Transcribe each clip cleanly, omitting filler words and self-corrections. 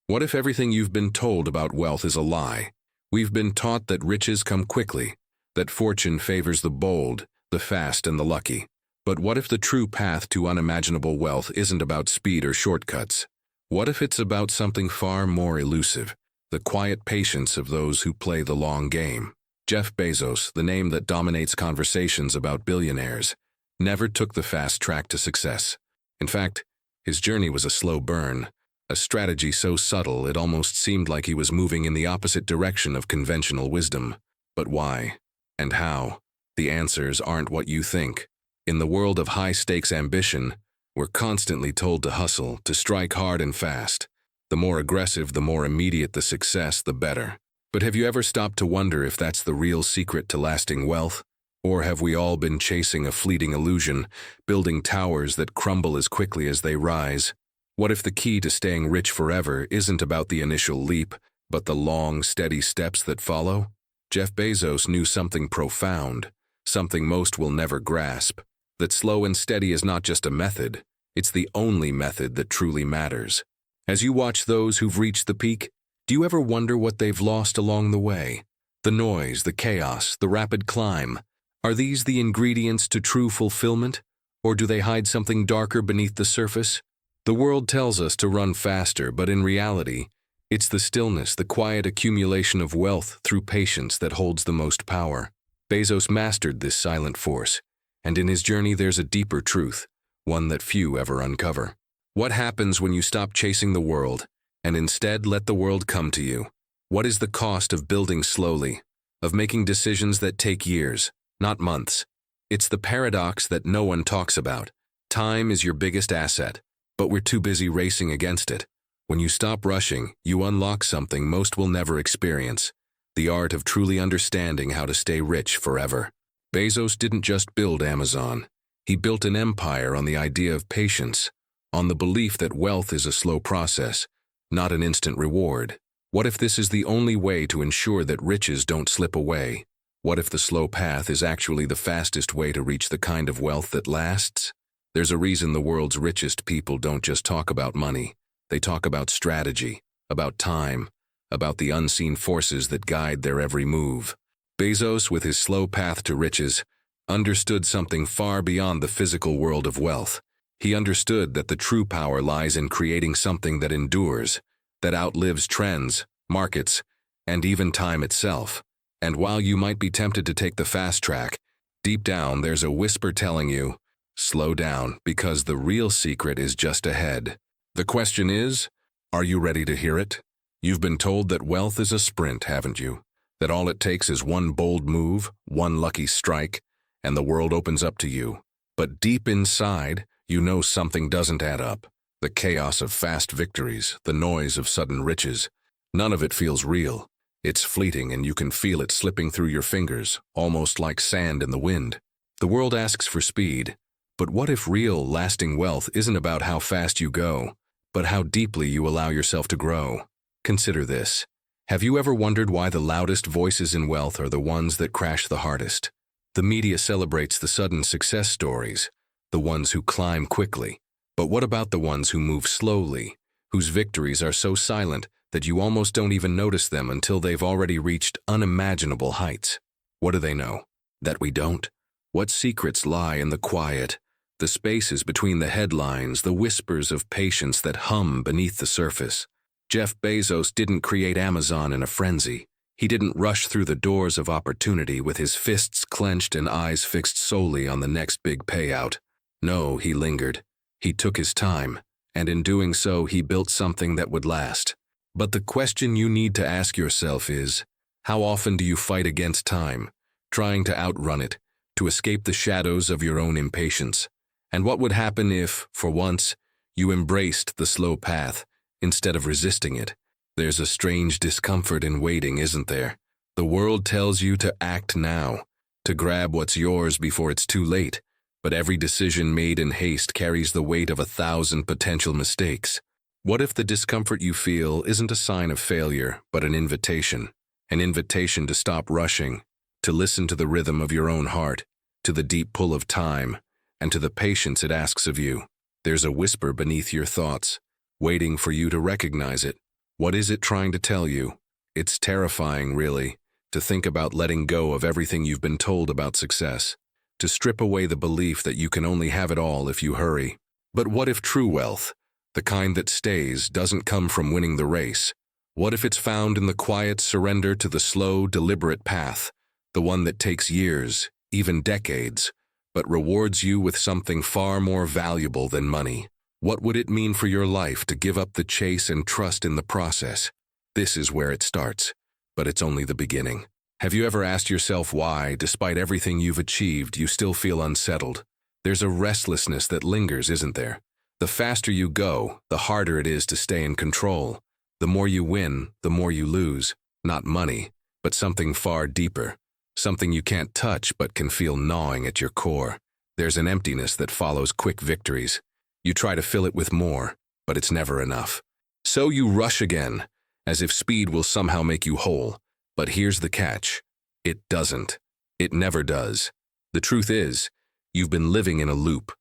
What if everything you've been told about wealth is a lie? We've been taught that riches come quickly, that fortune favors the bold, the fast, and the lucky. But what if the true path to unimaginable wealth isn't about speed or shortcuts? What if it's about something far more elusive, the quiet patience of those who play the long game? Jeff Bezos, the name that dominates conversations about billionaires, never took the fast track to success. In fact, his journey was a slow burn, a strategy so subtle it almost seemed like he was moving in the opposite direction of conventional wisdom. But why? And how? The answers aren't what you think. In the world of high-stakes ambition, we're constantly told to hustle, to strike hard and fast. The more aggressive, the more immediate the success, the better. But have you ever stopped to wonder if that's the real secret to lasting wealth? Or have we all been chasing a fleeting illusion, building towers that crumble as quickly as they rise? What if the key to staying rich forever isn't about the initial leap, but the long, steady steps that follow? Jeff Bezos knew something profound, something most will never grasp, that slow and steady is not just a method, it's the only method that truly matters. As you watch those who've reached the peak, do you ever wonder what they've lost along the way? The noise, the chaos, the rapid climb. Are these the ingredients to true fulfillment? Or do they hide something darker beneath the surface? The world tells us to run faster, but in reality, it's the stillness, the quiet accumulation of wealth through patience that holds the most power. Bezos mastered this silent force, and in his journey there's a deeper truth, one that few ever uncover. What happens when you stop chasing the world, and instead let the world come to you? What is the cost of building slowly, of making decisions that take years, not months? It's the paradox that no one talks about. Time is your biggest asset, but we're too busy racing against it. When you stop rushing, you unlock something most will never experience, the art of truly understanding how to stay rich forever. Bezos didn't just build Amazon. He built an empire on the idea of patience, on the belief that wealth is a slow process, not an instant reward. What if this is the only way to ensure that riches don't slip away? What if the slow path is actually the fastest way to reach the kind of wealth that lasts? There's a reason the world's richest people don't just talk about money. They talk about strategy, about time, about the unseen forces that guide their every move. Bezos, with his slow path to riches, understood something far beyond the physical world of wealth. He understood that the true power lies in creating something that endures, that outlives trends, markets, and even time itself. And while you might be tempted to take the fast track, deep down there's a whisper telling you, slow down, because the real secret is just ahead. The question is, are you ready to hear it? You've been told that wealth is a sprint, haven't you? That all it takes is one bold move, one lucky strike, and the world opens up to you. But deep inside, you know something doesn't add up. The chaos of fast victories, the noise of sudden riches, none of it feels real. It's fleeting and you can feel it slipping through your fingers, almost like sand in the wind. The world asks for speed, but what if real, lasting wealth isn't about how fast you go, but how deeply you allow yourself to grow? Consider this. Have you ever wondered why the loudest voices in wealth are the ones that crash the hardest? The media celebrates the sudden success stories, the ones who climb quickly. But what about the ones who move slowly, whose victories are so silent that you almost don't even notice them until they've already reached unimaginable heights? What do they know that we don't? What secrets lie in the quiet, the spaces between the headlines, the whispers of patience that hum beneath the surface? Jeff Bezos didn't create Amazon in a frenzy. He didn't rush through the doors of opportunity with his fists clenched and eyes fixed solely on the next big payout. No, he lingered. He took his time, and in doing so, he built something that would last. But the question you need to ask yourself is, how often do you fight against time, trying to outrun it, to escape the shadows of your own impatience? And what would happen if, for once, you embraced the slow path instead of resisting it? There's a strange discomfort in waiting, isn't there? The world tells you to act now, to grab what's yours before it's too late, but every decision made in haste carries the weight of 1,000 potential mistakes. What if the discomfort you feel isn't a sign of failure, but an invitation to stop rushing, to listen to the rhythm of your own heart, to the deep pull of time, and to the patience it asks of you? There's a whisper beneath your thoughts, waiting for you to recognize it. What is it trying to tell you? It's terrifying, really, to think about letting go of everything you've been told about success, to strip away the belief that you can only have it all if you hurry. But what if true wealth, the kind that stays, doesn't come from winning the race? What if it's found in the quiet surrender to the slow, deliberate path, the one that takes years, even decades, but rewards you with something far more valuable than money? What would it mean for your life to give up the chase and trust in the process? This is where it starts, but it's only the beginning. Have you ever asked yourself why, despite everything you've achieved, you still feel unsettled? There's a restlessness that lingers, isn't there? The faster you go, the harder it is to stay in control. The more you win, the more you lose. Not money, but something far deeper. Something you can't touch but can feel gnawing at your core. There's an emptiness that follows quick victories. You try to fill it with more, but it's never enough. So you rush again, as if speed will somehow make you whole. But here's the catch. It doesn't. It never does. The truth is, you've been living in a loop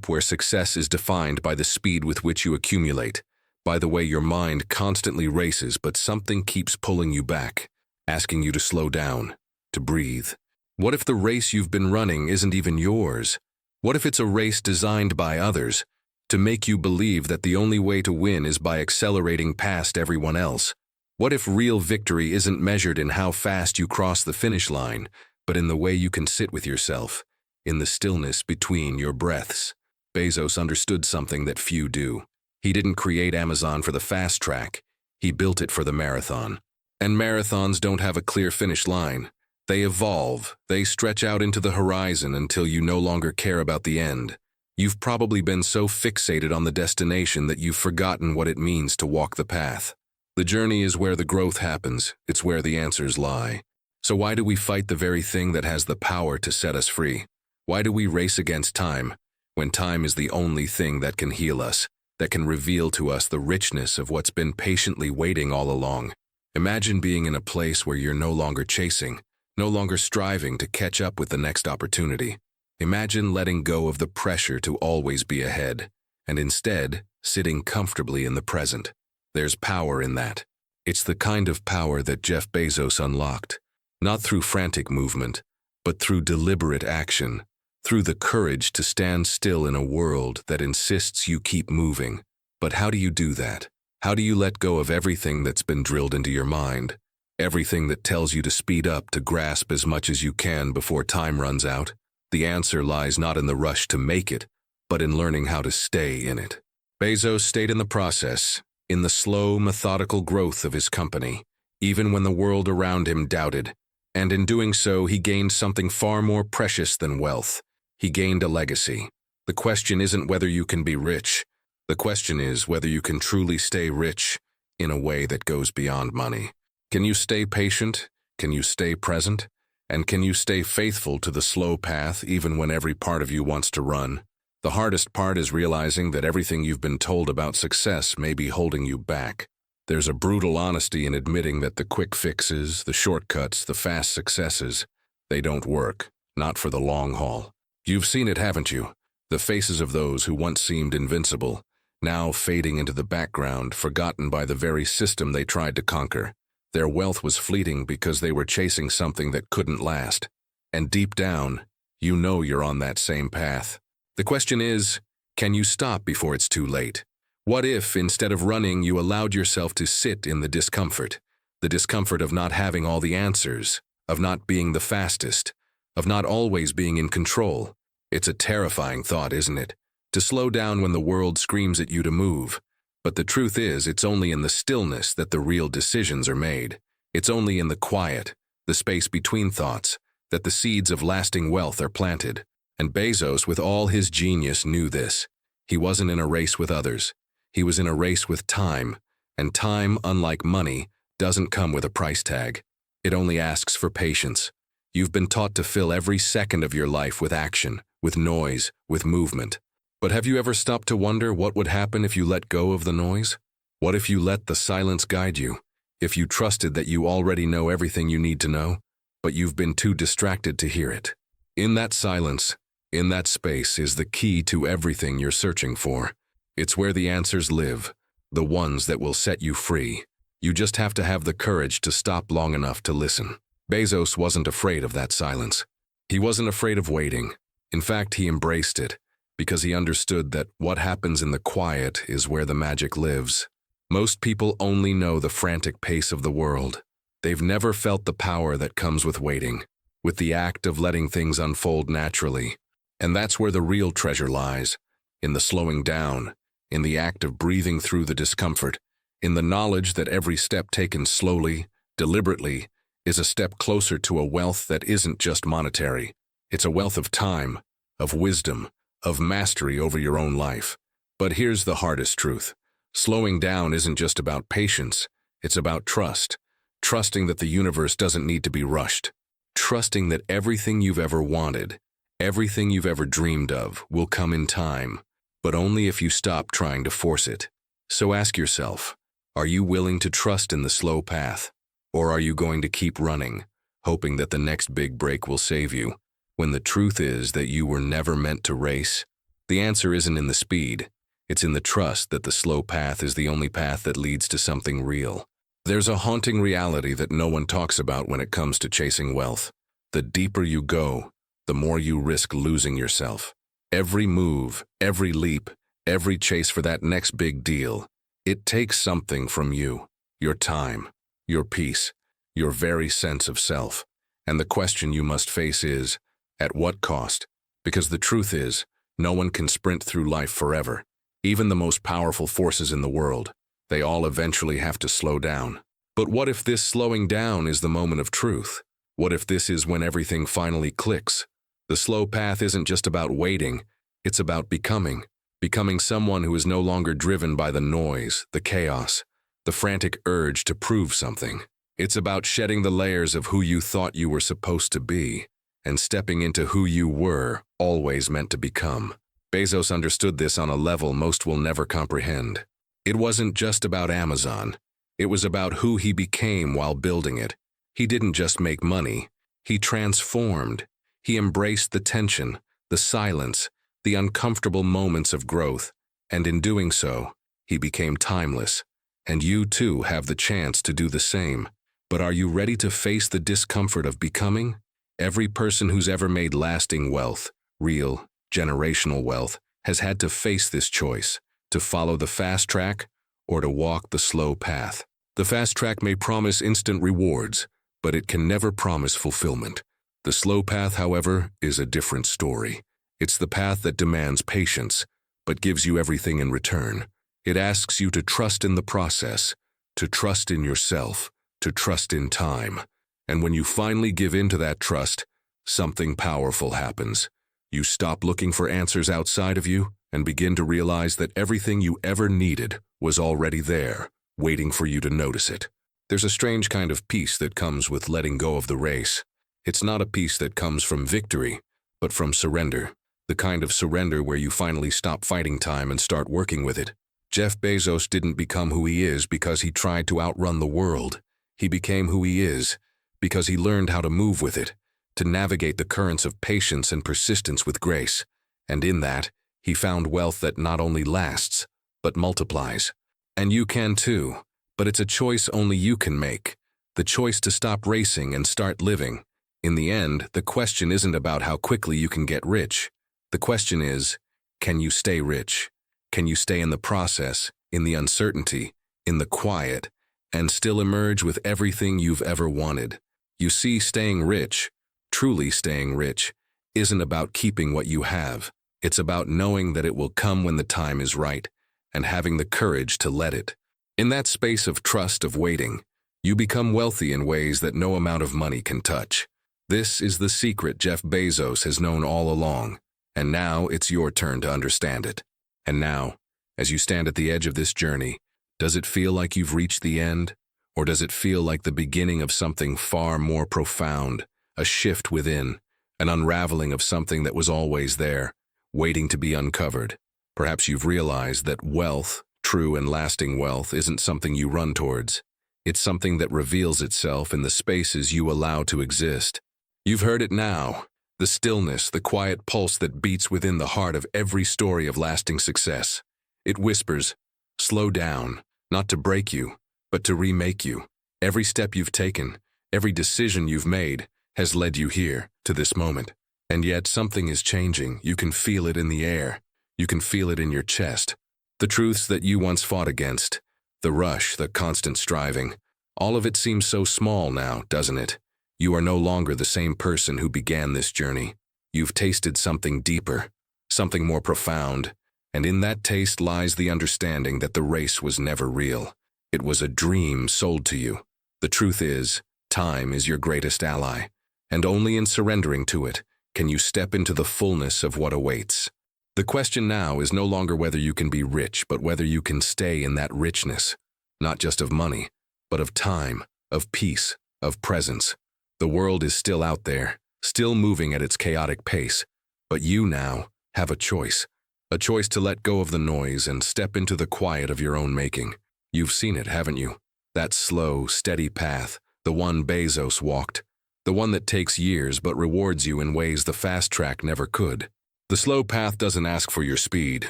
where success is defined by the speed with which you accumulate, by the way your mind constantly races, but something keeps pulling you back, asking you to slow down, to breathe. What if the race you've been running isn't even yours? What if it's a race designed by others, to make you believe that the only way to win is by accelerating past everyone else? What if real victory isn't measured in how fast you cross the finish line, but in the way you can sit with yourself, in the stillness between your breaths? Bezos understood something that few do. He didn't create Amazon for the fast track. He built it for the marathon. And marathons don't have a clear finish line. They evolve. They stretch out into the horizon until you no longer care about the end. You've probably been so fixated on the destination that you've forgotten what it means to walk the path. The journey is where the growth happens. It's where the answers lie. So why do we fight the very thing that has the power to set us free? Why do we race against time, when time is the only thing that can heal us, that can reveal to us the richness of what's been patiently waiting all along? Imagine being in a place where you're no longer chasing, no longer striving to catch up with the next opportunity. Imagine letting go of the pressure to always be ahead, and instead sitting comfortably in the present. There's power in that. It's the kind of power that Jeff Bezos unlocked, not through frantic movement, but through deliberate action, through the courage to stand still in a world that insists you keep moving. But how do you do that? How do you let go of everything that's been drilled into your mind? Everything that tells you to speed up, to grasp as much as you can before time runs out? The answer lies not in the rush to make it, but in learning how to stay in it. Bezos stayed in the process, in the slow, methodical growth of his company, even when the world around him doubted. And in doing so, he gained something far more precious than wealth. He gained a legacy. The question isn't whether you can be rich. The question is whether you can truly stay rich in a way that goes beyond money. Can you stay patient? Can you stay present? And can you stay faithful to the slow path even when every part of you wants to run? The hardest part is realizing that everything you've been told about success may be holding you back. There's a brutal honesty in admitting that the quick fixes, the shortcuts, the fast successes, they don't work, not for the long haul. You've seen it, haven't you? The faces of those who once seemed invincible, now fading into the background, forgotten by the very system they tried to conquer. Their wealth was fleeting because they were chasing something that couldn't last. And deep down, you know you're on that same path. The question is, can you stop before it's too late? What if, instead of running, you allowed yourself to sit in the discomfort of not having all the answers, of not being the fastest, of not always being in control? It's a terrifying thought, isn't it? To slow down when the world screams at you to move. But the truth is, it's only in the stillness that the real decisions are made. It's only in the quiet, the space between thoughts, that the seeds of lasting wealth are planted. And Bezos, with all his genius, knew this. He wasn't in a race with others. He was in a race with time. And time, unlike money, doesn't come with a price tag. It only asks for patience. You've been taught to fill every second of your life with action, with noise, with movement. But have you ever stopped to wonder what would happen if you let go of the noise? What if you let the silence guide you? If you trusted that you already know everything you need to know, but you've been too distracted to hear it? In that silence, in that space, is the key to everything you're searching for. It's where the answers live, the ones that will set you free, You just have to have the courage to stop long enough to listen. Bezos wasn't afraid of that silence. He wasn't afraid of waiting. In fact, he embraced it, because he understood that what happens in the quiet is where the magic lives. Most people only know the frantic pace of the world. They've never felt the power that comes with waiting, with the act of letting things unfold naturally. And that's where the real treasure lies, in the slowing down, in the act of breathing through the discomfort, in the knowledge that every step taken slowly, deliberately, is a step closer to a wealth that isn't just monetary. It's a wealth of time, of wisdom, of mastery over your own life. But here's the hardest truth. Slowing down isn't just about patience, it's about trust. Trusting that the universe doesn't need to be rushed. Trusting that everything you've ever wanted, everything you've ever dreamed of, will come in time, but only if you stop trying to force it. So ask yourself, are you willing to trust in the slow path? Or are you going to keep running, hoping that the next big break will save you, when the truth is that you were never meant to race? The answer isn't in the speed. It's in the trust that the slow path is the only path that leads to something real. There's a haunting reality that no one talks about when it comes to chasing wealth. The deeper you go, the more you risk losing yourself. Every move, every leap, every chase for that next big deal, it takes something from you. Your time, your peace, your very sense of self. And the question you must face is, at what cost? Because the truth is, no one can sprint through life forever. Even the most powerful forces in the world, they all eventually have to slow down. But what if this slowing down is the moment of truth? What if this is when everything finally clicks? The slow path isn't just about waiting, it's about becoming. Becoming someone who is no longer driven by the noise, the chaos, the frantic urge to prove something. It's about shedding the layers of who you thought you were supposed to be, and stepping into who you were always meant to become. Bezos understood this on a level most will never comprehend. It wasn't just about Amazon. It was about who he became while building it. He didn't just make money. He transformed. He embraced the tension, the silence, the uncomfortable moments of growth, and in doing so, he became timeless. And you too have the chance to do the same. But are you ready to face the discomfort of becoming? Every person who's ever made lasting wealth, real, generational wealth, has had to face this choice, to follow the fast track or to walk the slow path. The fast track may promise instant rewards, but it can never promise fulfillment. The slow path, however, is a different story. It's the path that demands patience, but gives you everything in return. It asks you to trust in the process, to trust in yourself, to trust in time. And when you finally give in to that trust, something powerful happens. You stop looking for answers outside of you and begin to realize that everything you ever needed was already there, waiting for you to notice it. There's a strange kind of peace that comes with letting go of the race. It's not a peace that comes from victory, but from surrender. The kind of surrender where you finally stop fighting time and start working with it. Jeff Bezos didn't become who he is because he tried to outrun the world. He became who he is because he learned how to move with it, to navigate the currents of patience and persistence with grace. And in that, he found wealth that not only lasts, but multiplies. And you can too, but it's a choice only you can make. The choice to stop racing and start living. In the end, the question isn't about how quickly you can get rich. The question is, can you stay rich? Can you stay in the process, in the uncertainty, in the quiet, and still emerge with everything you've ever wanted? You see, staying rich, truly staying rich, isn't about keeping what you have. It's about knowing that it will come when the time is right, and having the courage to let it. In that space of trust, of waiting, you become wealthy in ways that no amount of money can touch. This is the secret Jeff Bezos has known all along, and now it's your turn to understand it. And now, as you stand at the edge of this journey, does it feel like you've reached the end? Or does it feel like the beginning of something far more profound, a shift within, an unraveling of something that was always there, waiting to be uncovered? Perhaps you've realized that wealth, true and lasting wealth, isn't something you run towards. It's something that reveals itself in the spaces you allow to exist. You've heard it now, the stillness, the quiet pulse that beats within the heart of every story of lasting success. It whispers, slow down, not to break you, but to remake you. Every step you've taken, every decision you've made, has led you here, to this moment. And yet something is changing. You can feel it in the air. You can feel it in your chest. The truths that you once fought against, the rush, the constant striving, all of it seems so small now, doesn't it? You are no longer the same person who began this journey. You've tasted something deeper, something more profound, and in that taste lies the understanding that the race was never real. It was a dream sold to you. The truth is, time is your greatest ally, and only in surrendering to it can you step into the fullness of what awaits. The question now is no longer whether you can be rich, but whether you can stay in that richness, not just of money, but of time, of peace, of presence. The world is still out there, still moving at its chaotic pace, but you now have a choice to let go of the noise and step into the quiet of your own making. You've seen it, haven't you? That slow, steady path, the one Bezos walked, the one that takes years but rewards you in ways the fast track never could. The slow path doesn't ask for your speed,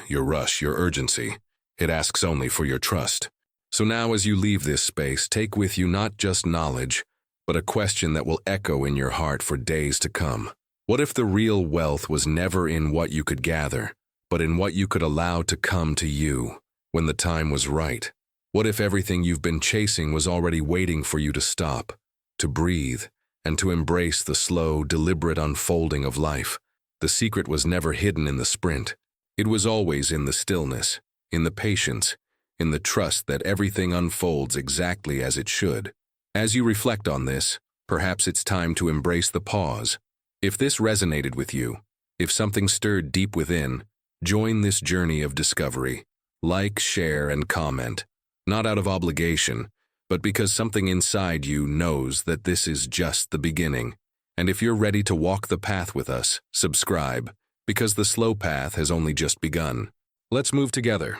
your rush, your urgency. It asks only for your trust. So now as you leave this space, take with you not just knowledge, but a question that will echo in your heart for days to come. What if the real wealth was never in what you could gather, but in what you could allow to come to you when the time was right? What if everything you've been chasing was already waiting for you to stop, to breathe, and to embrace the slow, deliberate unfolding of life? The secret was never hidden in the sprint. It was always in the stillness, in the patience, in the trust that everything unfolds exactly as it should. As you reflect on this, perhaps it's time to embrace the pause. If this resonated with you, if something stirred deep within, join this journey of discovery. Like, share, and comment. Not out of obligation, but because something inside you knows that this is just the beginning. And if you're ready to walk the path with us, subscribe, because the slow path has only just begun. Let's move together.